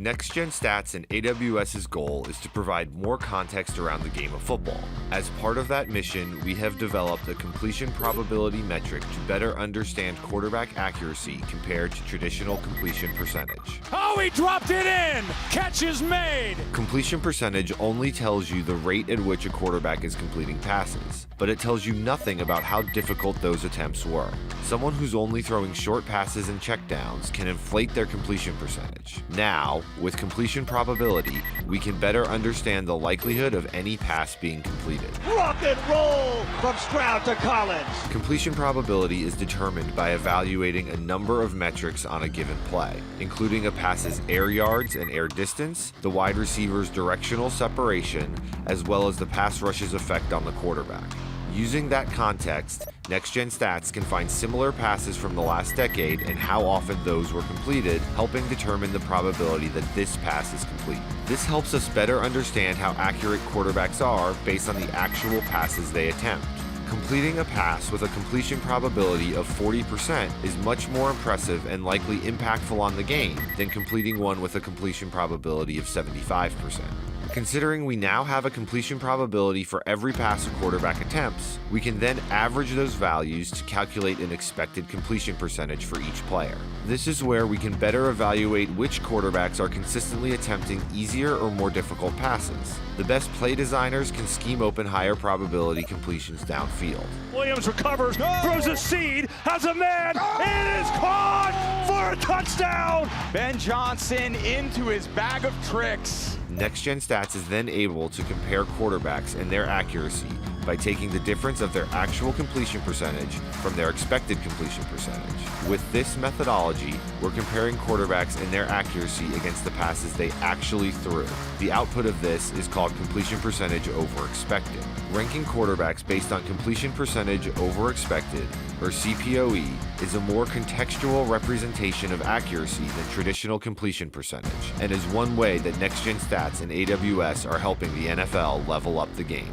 Next-Gen Stats and AWS's goal is to provide more context around the game of football. As part of that mission, we have developed a completion probability metric to better understand quarterback accuracy compared to traditional completion percentage. Oh, he dropped it in! Catch is made! Completion percentage only tells you the rate at which a quarterback is completing passes, but it tells you nothing about how difficult those attempts were. Someone who's only throwing short passes and checkdowns can inflate their completion percentage. Now, with completion probability, we can better understand the likelihood of any pass being completed. Rock and roll from Stroud to Collins. Completion probability is determined by evaluating a number of metrics on a given play, including a pass's air yards and air distance, the wide receiver's directional separation, as well as the pass rush's effect on the quarterback. Using that context, Next-Gen Stats can find similar passes from the last decade and how often those were completed, helping determine the probability that this pass is complete. This helps us better understand how accurate quarterbacks are based on the actual passes they attempt. Completing a pass with a completion probability of 40% is much more impressive and likely impactful on the game than completing one with a completion probability of 75%. Considering we now have a completion probability for every pass a quarterback attempts, we can then average those values to calculate an expected completion percentage for each player. This is where we can better evaluate which quarterbacks are consistently attempting easier or more difficult passes. The best play designers can scheme open higher probability completions downfield. Williams recovers, throws a seed, has a man, it is caught for a touchdown! Ben Johnson into his bag of tricks. Next-Gen Stats is then able to compare quarterbacks and their accuracy by taking the difference of their actual completion percentage from their expected completion percentage. With this methodology, we're comparing quarterbacks and their accuracy against the passes they actually threw. The output of this is called completion percentage over expected. Ranking quarterbacks based on completion percentage over expected, or CPOE, is a more contextual representation of accuracy than traditional completion percentage, and is one way that Next-Gen Stats and AWS are helping the NFL level up the game.